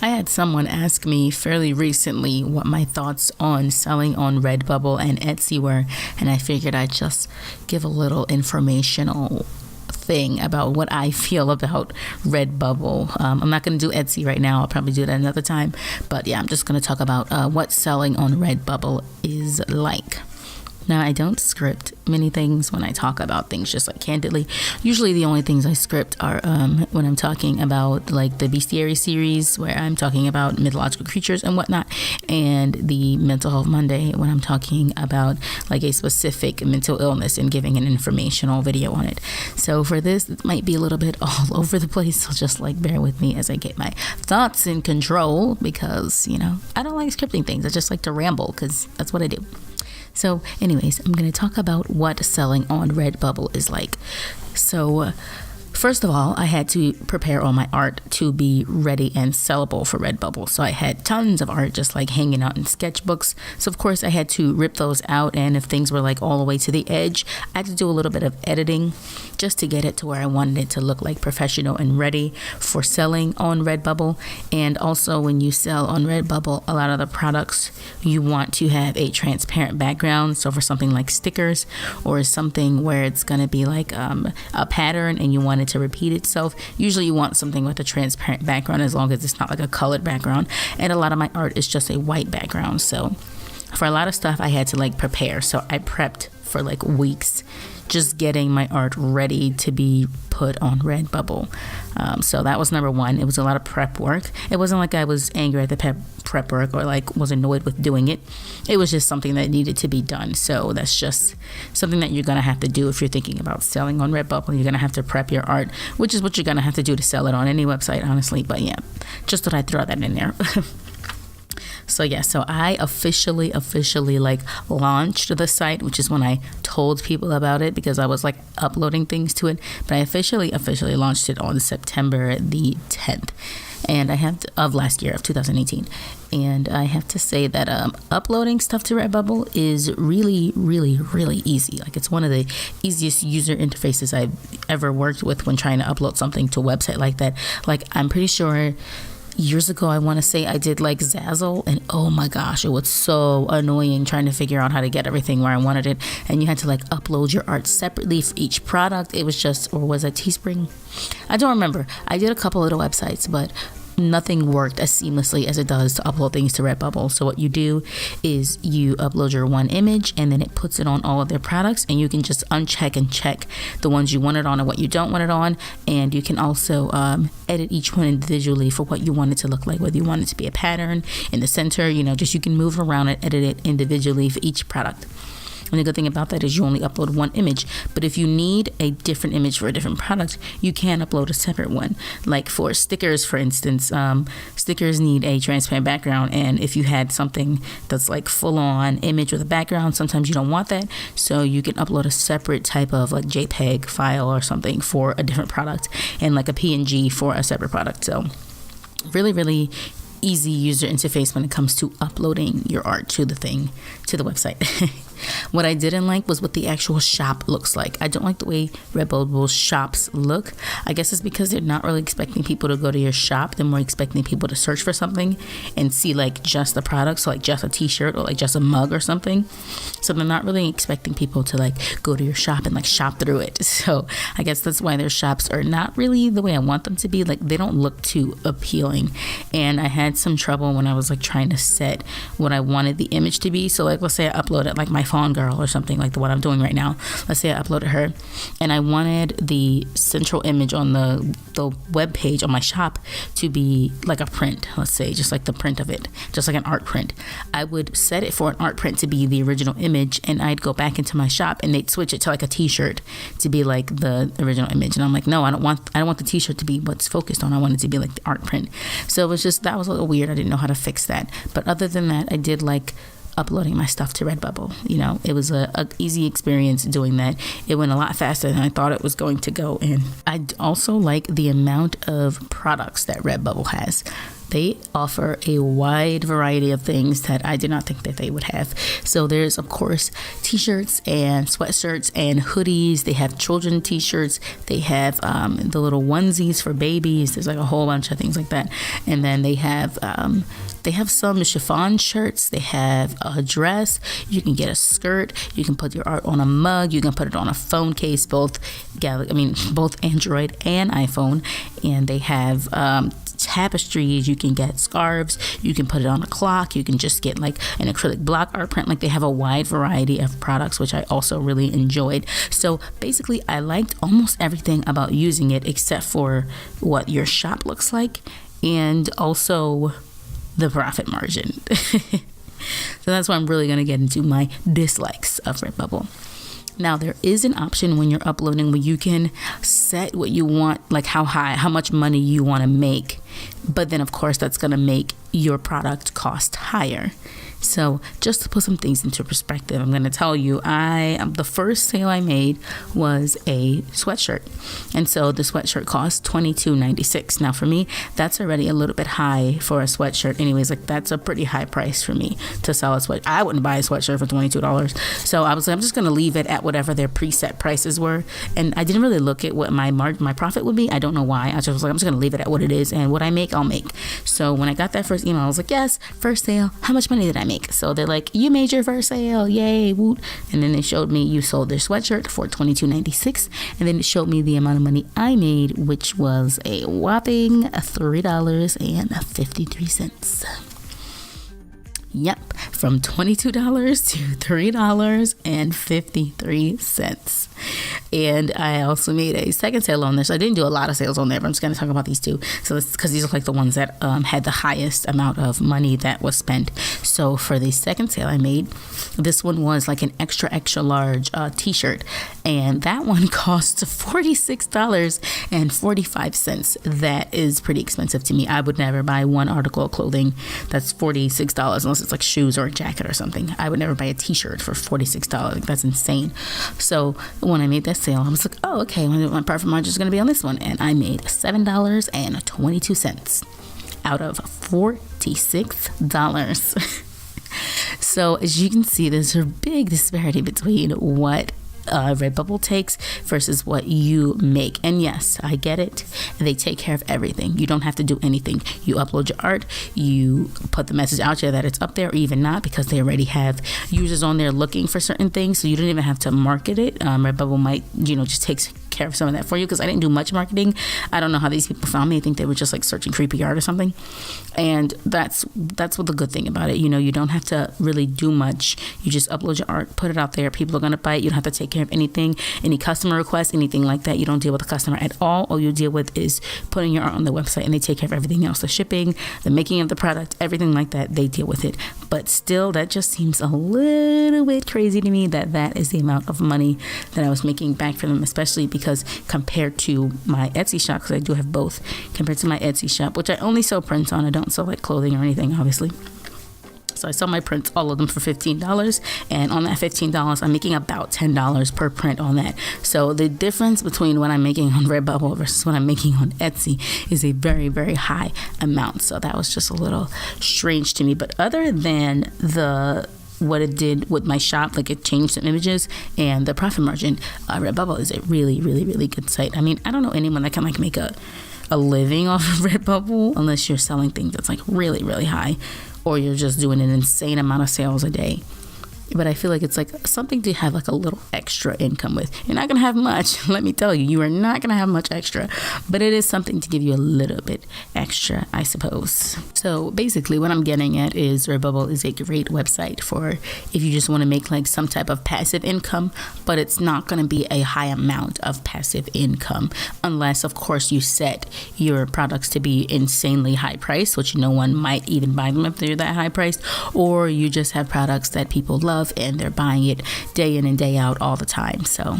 I had someone ask me fairly recently what my thoughts on selling on Redbubble and Etsy were, and I figured I'd just give a little informational thing about what I feel about Redbubble. I'm not going to do Etsy right now. I'll probably do that another time. But yeah, I'm just going to talk about what selling on Redbubble is like. Now, I don't script many things when I talk about things, just like candidly. Usually the only things I script are when I'm talking about like the bestiary series, where I'm talking about mythological creatures and whatnot, and the Mental Health Monday when I'm talking about like a specific mental illness and giving an informational video on it. So for this, it might be a little bit all over the place, so just like bear with me as I get my thoughts in control, because, you know, I don't like scripting things. I just like to ramble because that's what I do. So anyways, I'm going to talk about what selling on Redbubble is like. So first of all, I had to prepare all my art to be ready and sellable for Redbubble. So I had tons of art just like hanging out in sketchbooks. So of course I had to rip those out, and if things were like all the way to the edge, I had to do a little bit of editing just to get it to where I wanted it to look like professional and ready for selling on Redbubble. And also when you sell on Redbubble, a lot of the products you want to have a transparent background. So for something like stickers or something where it's going to be like a pattern and you want it to repeat itself, usually you want something with a transparent background, as long as it's not like a colored background. And a lot of my art is just a white background. So for a lot of stuff I had to like prepare. So I prepped for like weeks just getting my art ready to be put on Redbubble. So that was number one. It was a lot of prep work. It wasn't like I was angry at the prep work or like was annoyed with doing it. It was just something that needed to be done. So that's just something that you're going to have to do if you're thinking about selling on Redbubble. You're going to have to prep your art, which is what you're going to have to do to sell it on any website, honestly. But yeah, just thought I'd throw that in there. So yeah, so I officially like launched the site, which is when I told people about it, because I was like uploading things to it. But I officially launched it on September the 10th, and of last year, of 2018. And I have to say that uploading stuff to Redbubble is really, really, really easy. Like, it's one of the easiest user interfaces I've ever worked with when trying to upload something to a website like that. Like, I'm pretty sure years ago, I want to say I did like Zazzle, and oh my gosh, it was so annoying trying to figure out how to get everything where I wanted it. And you had to like upload your art separately for each product. It was just, or was it Teespring? I don't remember. I did a couple little websites, but nothing worked as seamlessly as it does to upload things to Redbubble. So what you do is you upload your one image, and then it puts it on all of their products, and you can just uncheck and check the ones you want it on and what you don't want it on. And you can also edit each one individually for what you want it to look like, whether you want it to be a pattern in the center, you know, just you can move around and edit it individually for each product. And the good thing about that is you only upload one image. But if you need a different image for a different product, you can upload a separate one. Like for stickers, for instance, stickers need a transparent background. And if you had something that's like full-on image with a background, sometimes you don't want that. So you can upload a separate type of like JPEG file or something for a different product, and like a PNG for a separate product. So really, really easy user interface when it comes to uploading your art to the website. What I didn't like was what the actual shop looks like. I don't like the way Redbubble shops look. I guess it's because they're not really expecting people to go to your shop. They're more expecting people to search for something and see like just the product, so like just a t-shirt or like just a mug or something. So they're not really expecting people to like go to your shop and like shop through it. So I guess that's why their shops are not really the way I want them to be. Like, they don't look too appealing. And I had some trouble when I was like trying to set what I wanted the image to be. So like, let's say I uploaded like my Fawn Girl or something like what I'm doing right now. Let's say I uploaded her, and I wanted the central image on the web page on my shop to be like a print, let's say, just like the print of it, just like an art print. I would set it for an art print to be the original image, and I'd go back into my shop and they'd switch it to like a t-shirt to be like the original image. And I'm like, no, I don't want the t-shirt to be what's focused on. I want it to be like the art print. So it was just, that was a little weird. I didn't know how to fix that. But other than that, I did like uploading my stuff to Redbubble. You know, it was a easy experience doing that. It went a lot faster than I thought it was going to go. And I also like the amount of products that Redbubble has. they offer a wide variety of things that I did not think that they would have. So there's, of course, t-shirts and sweatshirts and hoodies. They have children t-shirts. They have the little onesies for babies. There's like a whole bunch of things like that. And then they have some chiffon shirts. They have a dress. You can get a skirt. You can put your art on a mug. You can put it on a phone case, both Android and iPhone. And they have tapestries. You can get scarves. You can put it on a clock. You can just get like an acrylic block art print. Like, they have a wide variety of products, which I also really enjoyed. So basically, I liked almost everything about using it except for what your shop looks like, and also the profit margin. So that's why I'm really going to get into my dislikes of Redbubble. Now, there is an option when you're uploading where you can set what you want, like how much money you want to make. But then, of course, that's going to make your product cost higher. So just to put some things into perspective, I'm going to tell you, the first sale I made was a sweatshirt. And so the sweatshirt cost $22.96. Now, for me, that's already a little bit high for a sweatshirt. Anyways, like, that's a pretty high price for me to sell a sweatshirt. I wouldn't buy a sweatshirt for $22. So I was like, I'm just going to leave it at whatever their preset prices were. And I didn't really look at what my profit would be. I don't know why. I just was like, I'm just going to leave it at what it is. And what I make, I'll make. So when I got that first email, I was like, yes, first sale. How much money did I make? So they're like, you made your first sale, yay, woot. And then they showed me you sold their sweatshirt for $22.96, and then it showed me the amount of money I made, which was a whopping $3.53. Yep, from $22 to $3.53. And I also made a second sale on this. I didn't do a lot of sales on there, but I'm just going to talk about these two. So it's because these are like the ones that had the highest amount of money that was spent. So for the second sale I made, this one was like an extra large t-shirt. And that one costs $46.45. That is pretty expensive to me. I would never buy one article of clothing that's $46 unless it's like shoes or a jacket or something. I would never buy a t-shirt for $46. Like, that's insane. So when I made that sale, I was like, oh, okay, my profit margin is going to be on this one. And I made $7.22 out of $46. So as you can see, there's a big disparity between what Redbubble takes versus what you make. And yes, I get it. They take care of everything. You don't have to do anything. You upload your art, you put the message out there that it's up there, or even not, because they already have users on there looking for certain things, so you don't even have to market it. Redbubble might, just takes care of some of that for you, because I didn't do much marketing. I don't know how these people found me. I think they were just like searching creepy art or something. And that's what the good thing about it. You don't have to really do much. You just upload your art, put it out there. People are going to buy it. You don't have to take care of anything, any customer requests, anything like that. You don't deal with the customer at all. All you deal with is putting your art on the website, and they take care of everything else. The shipping, the making of the product, everything like that, they deal with it. But still, that just seems a little bit crazy to me that is the amount of money that I was making back for them, especially because compared to my Etsy shop, because I do have both, compared to my Etsy shop, which I only sell prints on. I don't sell like clothing or anything, obviously. So I sell my prints, all of them, for $15. And on that $15, I'm making about $10 per print on that. So the difference between what I'm making on Redbubble versus what I'm making on Etsy is a very, very high amount. So that was just a little strange to me. But other than what it did with my shop, like it changed some images and the profit margin, Redbubble is a really, really, really good site. I mean, I don't know anyone that can like make a living off of Redbubble unless you're selling things that's like really, really high, or you're just doing an insane amount of sales a day. But I feel like it's like something to have like a little extra income with. You're not going to have much, let me tell you. You are not going to have much extra. But it is something to give you a little bit extra, I suppose. So basically what I'm getting at is Redbubble is a great website for if you just want to make like some type of passive income. But it's not going to be a high amount of passive income. Unless, of course, you set your products to be insanely high price, which no one might even buy them if they're that high priced. Or you just have products that people love and they're buying it day in and day out all the time. So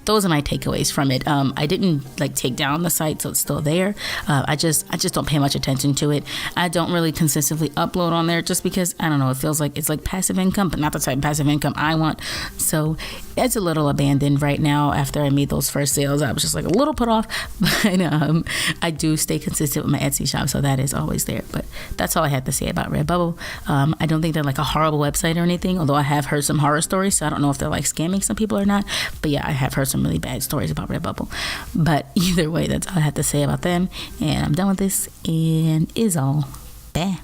those are my takeaways from it. I didn't like take down the site, so it's still there. I just don't pay much attention to it. I don't really consistently upload on there just because, I don't know, it feels like it's like passive income, but not the type of passive income I want. So it's a little abandoned right now. After I made those first sales, I was just like a little put off, but I do stay consistent with my Etsy shop, so that is always there. But that's all I had to say about Redbubble. I don't think they're like a horrible website or anything, although I have heard some horror stories, so I don't know if they're like scamming some people or not. But yeah, I have heard some really bad stories about Redbubble. But either way, that's all I have to say about them. And I'm done with this, and is all. Bye.